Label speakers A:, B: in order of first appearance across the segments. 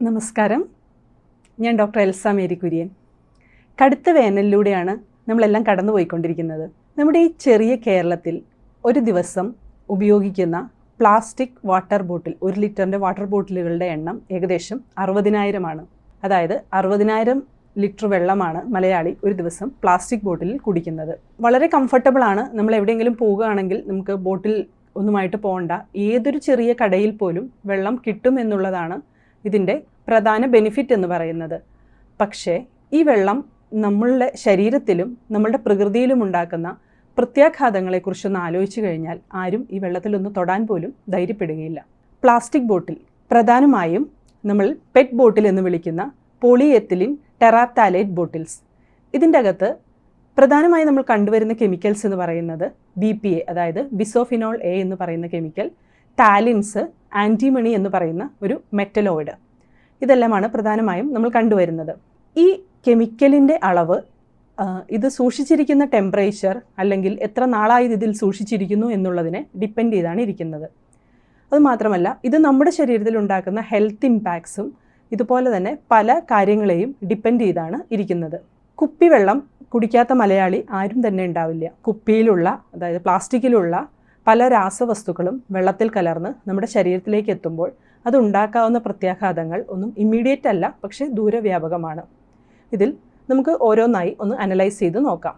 A: നമസ്കാരം, ഞാൻ doctor Elsa Mary Kurian. കടുത്ത വേനലിലൂടെയാണ് നമ്മളെല്ലാം കടന്നുപോയിക്കൊണ്ടിരിക്കുന്നത്. നമ്മുടെ ഈ ചെറിയ കേരളത്തിൽ ഒരു ദിവസം ഉപയോഗിക്കുന്ന പ്ലാസ്റ്റിക് വാട്ടർ ബോട്ടിൽ 1 ലിറ്ററിൻ്റെ വാട്ടർ ബോട്ടിലുകളുടെ എണ്ണം ഏകദേശം 60,000 അതായത് 60,000 ലിറ്റർ വെള്ളമാണ് മലയാളി ഒരു ദിവസം പ്ലാസ്റ്റിക് ബോട്ടിലിൽ കുടിക്കുന്നത്. വളരെ കംഫർട്ടബിളാണ്. നമ്മൾ എവിടെയെങ്കിലും പോവുകയാണെങ്കിൽ നമുക്ക് ബോട്ടിൽ ഒന്നുമായിട്ട് പോകണ്ട, ഏതൊരു ചെറിയ കടയിൽ പോലും വെള്ളം കിട്ടും എന്നുള്ളതാണ് ഇതിൻ്റെ പ്രധാന ബെനിഫിറ്റ് എന്ന് പറയുന്നത്. പക്ഷേ ഈ വെള്ളം നമ്മളുടെ ശരീരത്തിലും നമ്മളുടെ പ്രകൃതിയിലും ഉണ്ടാക്കുന്ന പ്രത്യാഘാതങ്ങളെക്കുറിച്ചൊന്ന് ആലോചിച്ച് കഴിഞ്ഞാൽ ആരും ഈ വെള്ളത്തിലൊന്ന് തൊടാൻ പോലും ധൈര്യപ്പെടുകയില്ല. പ്ലാസ്റ്റിക് ബോട്ടിൽ പ്രധാനമായും നമ്മൾ പെറ്റ് ബോട്ടിൽ എന്ന് വിളിക്കുന്ന പോളിയെത്തിലിൻ ടെറാപ്താലേറ്റ് ബോട്ടിൽസ്. ഇതിൻ്റെ അകത്ത് പ്രധാനമായും നമ്മൾ കണ്ടുവരുന്ന കെമിക്കൽസ് എന്ന് പറയുന്നത് BPA, അതായത് ബിസോഫിനോൾ A എന്ന് പറയുന്ന കെമിക്കൽ, ടാലിൻസ്, ആൻറ്റിമണി എന്ന് പറയുന്ന ഒരു മെറ്റലോയിഡ്, ഇതെല്ലാമാണ് പ്രധാനമായും നമ്മൾ കണ്ടുവരുന്നത്. ഈ കെമിക്കലിൻ്റെ അളവ്, ഇത് സൂക്ഷിച്ചിരിക്കുന്ന ടെമ്പറേച്ചർ അല്ലെങ്കിൽ എത്ര നാളായി ഇതിൽ സൂക്ഷിച്ചിരിക്കുന്നു എന്നുള്ളതിനെ ഡിപ്പെൻഡ് ചെയ്താണ് ഇരിക്കുന്നത്. അതുമാത്രമല്ല, ഇത് നമ്മുടെ ശരീരത്തിൽ ഉണ്ടാക്കുന്ന ഹെൽത്ത് ഇമ്പാക്ട്സും ഇതുപോലെ തന്നെ പല കാര്യങ്ങളെയും ഡിപ്പെൻഡ് ചെയ്താണ് ഇരിക്കുന്നത്. കുപ്പിവെള്ളം കുടിക്കാത്ത മലയാളി ആരും തന്നെ ഉണ്ടാവില്ല. കുപ്പിയിലുള്ള, അതായത് പ്ലാസ്റ്റിക്കിലുള്ള പല രാസവസ്തുക്കളും വെള്ളത്തിൽ കലർന്ന് നമ്മുടെ ശരീരത്തിലേക്ക് എത്തുമ്പോൾ അതുണ്ടാക്കാവുന്ന പ്രത്യാഘാതങ്ങൾ ഒന്നും ഇമ്മീഡിയറ്റ് അല്ല, പക്ഷേ ദൂരവ്യാപകമാണ്. ഇതിൽ നമുക്ക് ഓരോന്നായി ഒന്ന് അനലൈസ് ചെയ്ത് നോക്കാം.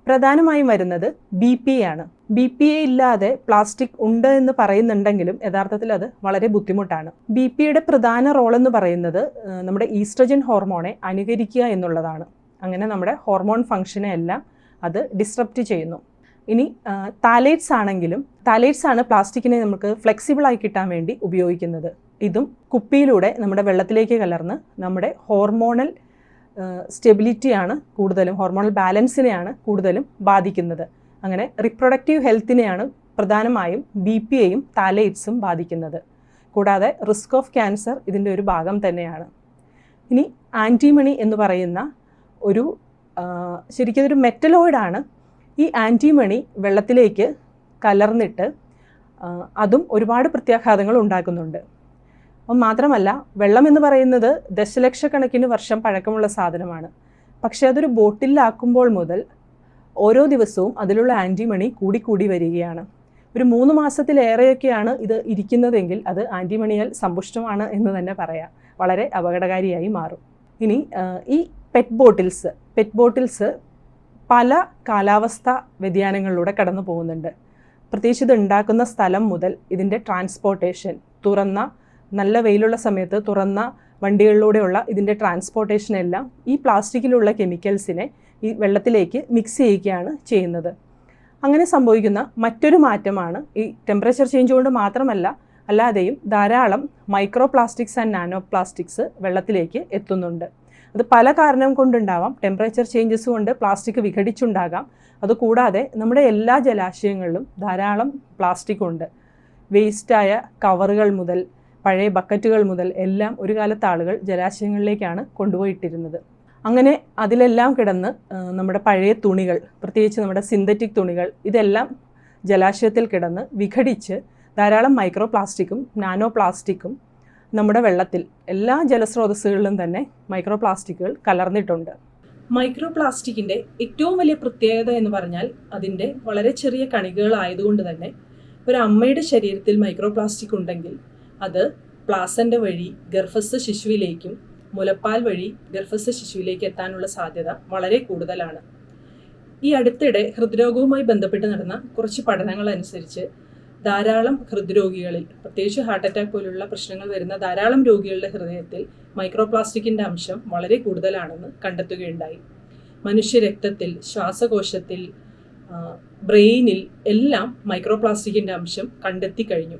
A: പ്രധാനമായും വരുന്നത് BPA ആണ്. BPA ഇല്ലാതെ പ്ലാസ്റ്റിക് ഉണ്ട് എന്ന് പറയുന്നുണ്ടെങ്കിലും യഥാർത്ഥത്തിൽ അത് വളരെ ബുദ്ധിമുട്ടാണ്. BPAയുടെ പ്രധാന റോൾ എന്ന് പറയുന്നത് നമ്മുടെ ഈസ്ട്രജൻ ഹോർമോണെ അനുകരിക്കുക എന്നുള്ളതാണ്. അങ്ങനെ നമ്മുടെ ഹോർമോൺ ഫംഗ്ഷനെ എല്ലാം അത് ഡിസ്റപ്റ്റ് ചെയ്യുന്നു. ഇനി താലേറ്റ്സ് ആണെങ്കിലും, താലേറ്റ്സ് ആണ് പ്ലാസ്റ്റിക്കിനെ നമുക്ക് ഫ്ലെക്സിബിളായി കിട്ടാൻ വേണ്ടി ഉപയോഗിക്കുന്നത്. ഇതും കുപ്പിയിലൂടെ നമ്മുടെ വെള്ളത്തിലേക്ക് കലർന്ന് നമ്മുടെ ഹോർമോണൽ സ്റ്റെബിലിറ്റിയാണ് കൂടുതലും, ഹോർമോണൽ ബാലൻസിനെയാണ് കൂടുതലും ബാധിക്കുന്നത്. അങ്ങനെ റിപ്രൊഡക്റ്റീവ് ഹെൽത്തിനെയാണ് പ്രധാനമായും BPAയും താലേറ്റ്സും ബാധിക്കുന്നത്. കൂടാതെ റിസ്ക് ഓഫ് ക്യാൻസർ ഇതിൻ്റെ ഒരു ഭാഗം തന്നെയാണ്. ഇനി ആൻറ്റിമണി എന്ന് പറയുന്ന ഒരു ശരിക്കും ഒരു മെറ്റലോയിഡാണ്. ഈ ആൻറ്റിമണി വെള്ളത്തിലേക്ക് കലർന്നിട്ട് അതും ഒരുപാട് പ്രത്യാഘാതങ്ങൾ ഉണ്ടാക്കുന്നുണ്ട്. അപ്പം മാത്രമല്ല, വെള്ളം എന്ന് പറയുന്നത് ദശലക്ഷക്കണക്കിന് വർഷം പഴക്കമുള്ള സാധനമാണ്. പക്ഷേ അതൊരു ബോട്ടിലാക്കുമ്പോൾ മുതൽ ഓരോ ദിവസവും അതിലുള്ള ആൻറ്റിമണി കൂടിക്കൂടി വരികയാണ്. ഒരു 3 മാസത്തിലേറെയൊക്കെയാണ് ഇത് ഇരിക്കുന്നതെങ്കിൽ അത് ആൻറ്റിമണിയാൽ സമ്പുഷ്ടമാണ് എന്ന് തന്നെ പറയാം. വളരെ അപകടകാരിയായി മാറും. ഇനി ഈ പെറ്റ് ബോട്ടിൽസ് പല കാലാവസ്ഥ വ്യതിയാനങ്ങളിലൂടെ കടന്നു പോകുന്നുണ്ട്. പ്രത്യേകിച്ച് ഇത് ഉണ്ടാക്കുന്ന സ്ഥലം മുതൽ ഇതിൻ്റെ ട്രാൻസ്പോർട്ടേഷൻ, തുറന്ന നല്ല വെയിലുള്ള സമയത്ത് തുറന്ന വണ്ടികളിലൂടെയുള്ള ഇതിൻ്റെ ട്രാൻസ്പോർട്ടേഷനെല്ലാം ഈ പ്ലാസ്റ്റിക്കിലുള്ള കെമിക്കൽസിനെ ഈ വെള്ളത്തിലേക്ക് മിക്സ് ചെയ്യുകയാണ് ചെയ്യുന്നത്. അങ്ങനെ സംഭവിക്കുന്ന മറ്റൊരു മാറ്റമാണ് ഈ ടെമ്പറേച്ചർ ചേഞ്ച് കൊണ്ട് മാത്രമല്ല, അല്ലാതെയും ധാരാളം micro plastics and nano plastics വെള്ളത്തിലേക്ക് എത്തുന്നുണ്ട്. അത് പല കാരണം കൊണ്ടുണ്ടാവാം. ടെമ്പറേച്ചർ ചേഞ്ചസ് കൊണ്ട് പ്ലാസ്റ്റിക് വിഘടിച്ചുണ്ടാകാം. അതുകൂടാതെ നമ്മുടെ എല്ലാ ജലാശയങ്ങളിലും ധാരാളം പ്ലാസ്റ്റിക് ഉണ്ട്. വേസ്റ്റായ കവറുകൾ മുതൽ പഴയ ബക്കറ്റുകൾ മുതൽ എല്ലാം ഒരു കാലത്ത് ആളുകൾ ജലാശയങ്ങളിലേക്കാണ് കൊണ്ടുപോയിട്ടിരുന്നത്. അങ്ങനെ അതിലെല്ലാം കിടന്ന് നമ്മുടെ പഴയ തുണികൾ, പ്രത്യേകിച്ച് നമ്മുടെ സിന്തറ്റിക് തുണികൾ, ഇതെല്ലാം ജലാശയത്തിൽ കിടന്ന് വിഘടിച്ച് ധാരാളം മൈക്രോ പ്ലാസ്റ്റിക്കും നാനോ പ്ലാസ്റ്റിക്കും നമ്മുടെ വെള്ളത്തിൽ, എല്ലാ ജലസ്രോതസ്സുകളിലും തന്നെ മൈക്രോ പ്ലാസ്റ്റിക്കുകൾ കലർന്നിട്ടുണ്ട്. മൈക്രോ പ്ലാസ്റ്റിക്കിൻ്റെ ഏറ്റവും വലിയ പ്രത്യേകത എന്ന് പറഞ്ഞാൽ അതിൻ്റെ വളരെ ചെറിയ കണികകളായതുകൊണ്ട് തന്നെ ഒരു അമ്മയുടെ ശരീരത്തിൽ മൈക്രോ പ്ലാസ്റ്റിക് ഉണ്ടെങ്കിൽ അത് പ്ലാസൻ്റ വഴി ഗർഭസ്ഥ ശിശുവിലേക്കും മുലപ്പാൽ വഴി ഗർഭസ്ഥ ശിശുവിലേക്ക് എത്താനുള്ള സാധ്യത വളരെ കൂടുതലാണ്. ഈ അടുത്തിടെ ഹൃദ്രോഗവുമായി ബന്ധപ്പെട്ട് നടന്ന കുറച്ച് പഠനങ്ങൾ അനുസരിച്ച് ധാരാളം ഹൃദ്രോഗികളിൽ, പ്രത്യേകിച്ച് ഹാർട്ട് അറ്റാക്ക് പോലുള്ള പ്രശ്നങ്ങൾ വരുന്ന ധാരാളം രോഗികളുടെ ഹൃദയത്തിൽ മൈക്രോ പ്ലാസ്റ്റിക്കിൻ്റെ അംശം വളരെ കൂടുതലാണെന്ന് കണ്ടെത്തുകയുണ്ടായി. മനുഷ്യരക്തത്തിൽ, ശ്വാസകോശത്തിൽ, ബ്രെയിനിൽ എല്ലാം മൈക്രോ പ്ലാസ്റ്റിക്കിൻ്റെ അംശം കണ്ടെത്തി കഴിഞ്ഞു.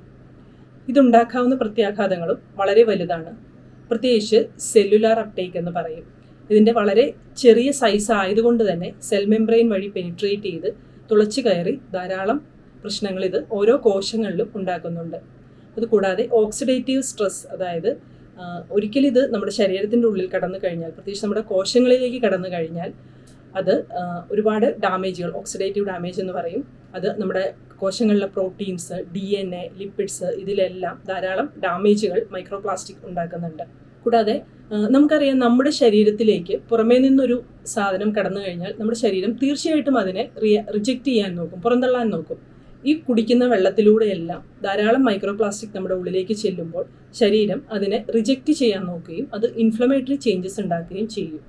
A: ഇതുണ്ടാക്കാവുന്ന പ്രത്യാഘാതങ്ങളും വളരെ വലുതാണ്. പ്രത്യേകിച്ച് സെല്ലുലാർ അപ്ടേക്ക് എന്ന് പറയും. ഇതിൻ്റെ വളരെ ചെറിയ സൈസ് ആയതുകൊണ്ട് തന്നെ സെൽ മെംബ്രെയിൻ വഴി പെനിട്രേറ്റ് ചെയ്ത് തുളച്ചു കയറി ധാരാളം പ്രശ്നങ്ങൾ ഇത് ഓരോ കോശങ്ങളിലും ഉണ്ടാക്കുന്നുണ്ട്. അതുകൂടാതെ ഓക്സിഡേറ്റീവ് സ്ട്രെസ്, അതായത് ഒരിക്കലും ഇത് നമ്മുടെ ശരീരത്തിൻ്റെ ഉള്ളിൽ കടന്നു കഴിഞ്ഞാൽ, പ്രത്യേകിച്ച് നമ്മുടെ കോശങ്ങളിലേക്ക് കടന്നു കഴിഞ്ഞാൽ അത് ഒരുപാട് ഡാമേജുകൾ, ഓക്സിഡേറ്റീവ് ഡാമേജ് എന്ന് പറയും. അത് നമ്മുടെ കോശങ്ങളിലെ പ്രോട്ടീൻസ്, DNA, ലിപ്പിഡ്സ്, ഇതിലെല്ലാം ധാരാളം ഡാമേജുകൾ മൈക്രോ പ്ലാസ്റ്റിക് ഉണ്ടാക്കുന്നുണ്ട്. കൂടാതെ നമുക്കറിയാം, നമ്മുടെ ശരീരത്തിലേക്ക് പുറമേ നിന്നൊരു സാധനം കടന്നു കഴിഞ്ഞാൽ നമ്മുടെ ശരീരം തീർച്ചയായിട്ടും അതിനെ റിജക്റ്റ് ചെയ്യാൻ നോക്കും, പുറന്തള്ളാൻ നോക്കും. ഈ കുടിക്കുന്ന വെള്ളത്തിലൂടെയെല്ലാം ധാരാളം മൈക്രോ പ്ലാസ്റ്റിക് നമ്മുടെ ഉള്ളിലേക്ക് ചെല്ലുമ്പോൾ ശരീരം അതിനെ റിജക്റ്റ് ചെയ്യാൻ നോക്കുകയും അത് ഇൻഫ്ലമേറ്ററി ചേഞ്ചസ് ഉണ്ടാക്കുകയും ചെയ്യും.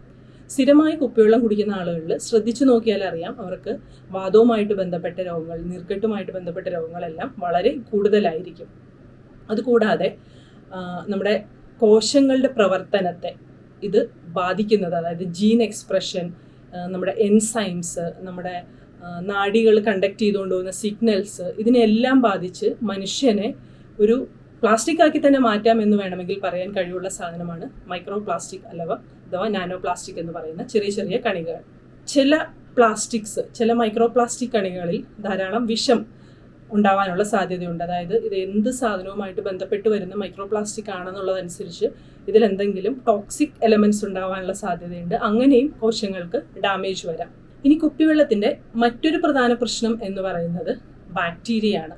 A: സ്ഥിരമായി കുപ്പിവെള്ളം കുടിക്കുന്ന ആളുകളിൽ ശ്രദ്ധിച്ചു നോക്കിയാൽ അറിയാം, അവർക്ക് വാതവുമായിട്ട് ബന്ധപ്പെട്ട രോഗങ്ങൾ, നീർക്കെട്ടുമായിട്ട് ബന്ധപ്പെട്ട രോഗങ്ങളെല്ലാം വളരെ കൂടുതലായിരിക്കും. അതുകൂടാതെ നമ്മുടെ കോശങ്ങളുടെ പ്രവർത്തനത്തെ ഇത് ബാധിക്കുന്നത്, അതായത് ജീൻ എക്സ്പ്രഷൻ, നമ്മുടെ എൻസൈംസ്, നമ്മുടെ നാഡികൾ കണ്ടക്ട് ചെയ്തുകൊണ്ട് പോകുന്ന സിഗ്നൽസ്, ഇതിനെല്ലാം ബാധിച്ച് മനുഷ്യനെ ഒരു പ്ലാസ്റ്റിക് ആക്കി തന്നെ മാറ്റാം എന്ന് വേണമെങ്കിൽ പറയാൻ കഴിവുള്ള സാധനമാണ് മൈക്രോ പ്ലാസ്റ്റിക് അഥവാ നാനോ പ്ലാസ്റ്റിക് എന്ന് പറയുന്ന ചെറിയ ചെറിയ കണികകൾ. ചില പ്ലാസ്റ്റിക്സ്, ചില മൈക്രോ പ്ലാസ്റ്റിക് കണികകളിൽ ധാരാളം വിഷം ഉണ്ടാവാനുള്ള സാധ്യതയുണ്ട്. അതായത് ഇത് എന്ത് സാധനവുമായിട്ട് ബന്ധപ്പെട്ട് വരുന്ന മൈക്രോ പ്ലാസ്റ്റിക് ആണെന്നുള്ളതനുസരിച്ച് ഇതിലെന്തെങ്കിലും ടോക്സിക് എലമെന്റ്സ് ഉണ്ടാവാനുള്ള സാധ്യതയുണ്ട്. അങ്ങനെയും കോശങ്ങൾക്ക് ഡാമേജ് വരാം. ഇനി കുപ്പിവെള്ളത്തിൻ്റെ മറ്റൊരു പ്രധാന പ്രശ്നം എന്ന് പറയുന്നത് ബാക്ടീരിയയാണ്.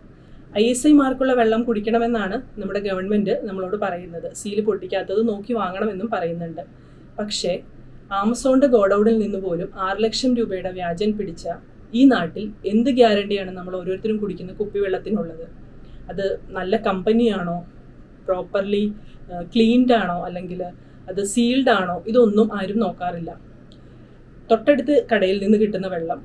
A: ISI മാർക്കുള്ള വെള്ളം കുടിക്കണമെന്നാണ് നമ്മുടെ ഗവൺമെൻറ് നമ്മളോട് പറയുന്നത്. സീല് പൊട്ടിക്കാത്തത് നോക്കി വാങ്ങണമെന്നും പറയുന്നുണ്ട്. പക്ഷേ ആമസോണിൻ്റെ ഗോഡൌണിൽ നിന്ന് പോലും 6 ലക്ഷം രൂപയുടെ വ്യാജൻ പിടിച്ച ഈ നാട്ടിൽ എന്ത് ഗ്യാരണ്ടിയാണ് നമ്മൾ ഓരോരുത്തരും കുടിക്കുന്ന കുപ്പിവെള്ളത്തിനുള്ളത്? അത് നല്ല കമ്പനിയാണോ, പ്രോപ്പർലി ക്ലീൻഡ് ആണോ, അല്ലെങ്കിൽ അത് സീൽഡ് ആണോ, ഇതൊന്നും ആരും നോക്കാറില്ല. തൊട്ടടുത്ത് കടയിൽ നിന്ന് കിട്ടുന്ന വെള്ളം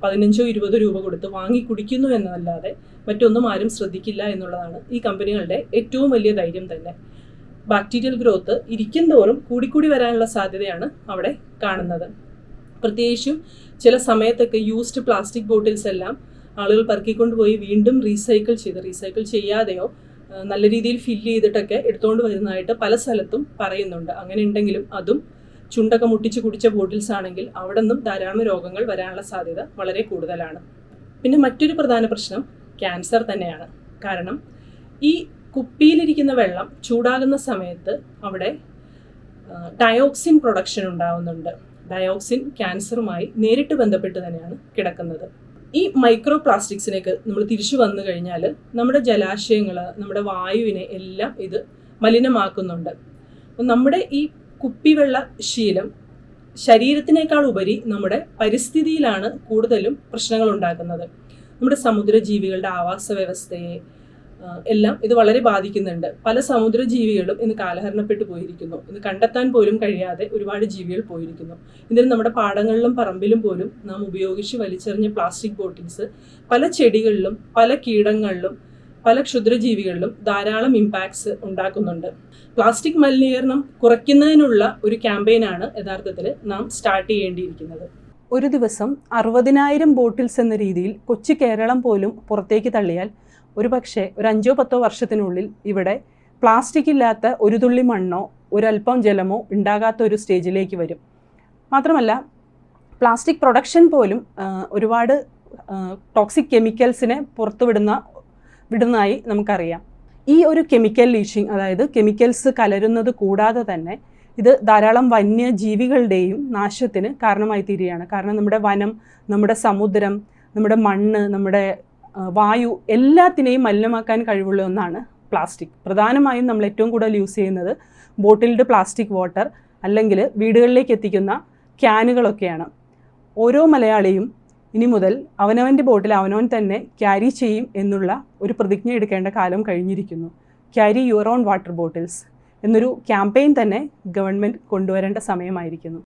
A: 15-20 രൂപ കൊടുത്ത് വാങ്ങി കുടിക്കുന്നു എന്നതല്ലാതെ മറ്റൊന്നും ആരും ശ്രദ്ധിക്കില്ല എന്നുള്ളതാണ് ഈ കമ്പനികളുടെ ഏറ്റവും വലിയ ധൈര്യം തന്നെ. ബാക്ടീരിയൽ ഗ്രോത്ത് ഇരിക്കും തോറും കൂടിക്കൂടി വരാനുള്ള സാധ്യതയാണ് അവിടെ കാണുന്നത്. പ്രത്യേകിച്ചും ചില സമയത്തൊക്കെ യൂസ്ഡ് പ്ലാസ്റ്റിക് ബോട്ടിൽസ് എല്ലാം ആളുകൾ പെറുക്കിക്കൊണ്ടുപോയി വീണ്ടും റീസൈക്കിൾ ചെയ്യാതെയോ നല്ല രീതിയിൽ ഫില്ല് ചെയ്തിട്ടൊക്കെ എടുത്തുകൊണ്ട് വരുന്നതായിട്ട് പല സ്ഥലത്തും പറയുന്നുണ്ട്. അങ്ങനെ ഉണ്ടെങ്കിലും അതും ചുണ്ടൊക്കെ മുട്ടിച്ച് കുടിച്ച ബോട്ടിൽസ് ആണെങ്കിൽ അവിടെ നിന്നും ധാരാളം രോഗങ്ങൾ വരാനുള്ള സാധ്യത വളരെ കൂടുതലാണ്. പിന്നെ മറ്റൊരു പ്രധാന പ്രശ്നം ക്യാൻസർ തന്നെയാണ്. കാരണം ഈ കുപ്പിയിലിരിക്കുന്ന വെള്ളം ചൂടാകുന്ന സമയത്ത് അവിടെ ഡയോക്സിൻ പ്രൊഡക്ഷൻ ഉണ്ടാകുന്നുണ്ട്. ഡയോക്സിൻ ക്യാൻസറുമായി നേരിട്ട് ബന്ധപ്പെട്ട് തന്നെയാണ് കിടക്കുന്നത്. ഈ മൈക്രോ പ്ലാസ്റ്റിക്സിനേക്ക് നമ്മൾ തിരിച്ചു വന്നു കഴിഞ്ഞാൽ നമ്മുടെ ജലാശയങ്ങൾ, നമ്മുടെ വായുവിനെ എല്ലാം ഇത് മലിനമാക്കുന്നുണ്ട്. നമ്മുടെ ഈ കുപ്പിവെള്ള ശീലം ശരീരത്തിനേക്കാൾ ഉപരി നമ്മുടെ പരിസ്ഥിതിയിലാണ് കൂടുതലും പ്രശ്നങ്ങൾ ഉണ്ടാക്കുന്നത്. നമ്മുടെ സമുദ്രജീവികളുടെ ആവാസ വ്യവസ്ഥയെ എല്ലാം ഇത് വളരെ ബാധിക്കുന്നുണ്ട്. പല സമുദ്രജീവികളും ഇന്ന് കാലഹരണപ്പെട്ടു പോയിരിക്കുന്നു. ഇന്ന് കണ്ടെത്താൻ പോലും കഴിയാതെ ഒരുപാട് ജീവികൾ പോയിരിക്കുന്നു. ഇതിന് നമ്മുടെ പാടങ്ങളിലും പറമ്പിലും പോലും നാം ഉപയോഗിച്ച് വലിച്ചെറിഞ്ഞ പ്ലാസ്റ്റിക് ബോട്ടിൽസ് പല ചെടികളിലും പല കീടങ്ങളിലും പല ക്ഷുദ്രജീവികളിലും ധാരാളം ഇമ്പാക്ട്സ് ഉണ്ടാക്കുന്നുണ്ട്. പ്ലാസ്റ്റിക് മലിനീകരണം കുറയ്ക്കുന്നതിനുള്ള ഒരു ക്യാമ്പയിനാണ് യഥാർത്ഥത്തിൽ നാം സ്റ്റാർട്ട് ചെയ്യേണ്ടിയിരിക്കുന്നത്.
B: ഒരു ദിവസം 60,000 ബോട്ടിൽസ് എന്ന രീതിയിൽ കൊച്ചു കേരളം പോലും പുറത്തേക്ക് തള്ളിയാൽ ഒരു പക്ഷേ ഒരു 5-10 വർഷത്തിനുള്ളിൽ ഇവിടെ പ്ലാസ്റ്റിക് ഇല്ലാത്ത ഒരു തുള്ളി മണ്ണോ ഒരൽപ്പം ജലമോ ഉണ്ടാകാത്ത ഒരു സ്റ്റേജിലേക്ക് വരും. മാത്രമല്ല പ്ലാസ്റ്റിക് പ്രൊഡക്ഷൻ പോലും ഒരുപാട് ടോക്സിക് കെമിക്കൽസിനെ വിടുന്നതായി നമുക്കറിയാം. ഈ ഒരു കെമിക്കൽ ലീച്ചിങ്, അതായത് കെമിക്കൽസ് കലരുന്നത് കൂടാതെ തന്നെ ഇത് ധാരാളം വന്യജീവികളുടെയും നാശത്തിന് കാരണമായി തീരുകയാണ്. കാരണം നമ്മുടെ വനം, നമ്മുടെ സമുദ്രം, നമ്മുടെ മണ്ണ്, നമ്മുടെ വായു എല്ലാത്തിനെയും മലിനമാക്കാൻ കഴിവുള്ള ഒന്നാണ് പ്ലാസ്റ്റിക്. പ്രധാനമായും നമ്മൾ ഏറ്റവും കൂടുതൽ യൂസ് ചെയ്യുന്നത് ബോട്ടിൽഡ് പ്ലാസ്റ്റിക് വാട്ടർ അല്ലെങ്കിൽ വീടുകളിലേക്ക് എത്തിക്കുന്ന ക്യാനുകളൊക്കെയാണ്. ഓരോ മലയാളിയും ഇനി മുതൽ അവനവൻ്റെ ബോട്ടിൽ അവനവൻ തന്നെ ക്യാരി ചെയ്യും എന്നുള്ള ഒരു പ്രതിജ്ഞ എടുക്കേണ്ട കാലം കഴിഞ്ഞിരിക്കുന്നു. Carry your own water bottles എന്നൊരു ക്യാമ്പയിൻ തന്നെ ഗവൺമെൻറ് കൊണ്ടുവരേണ്ട സമയമായിരിക്കുന്നു.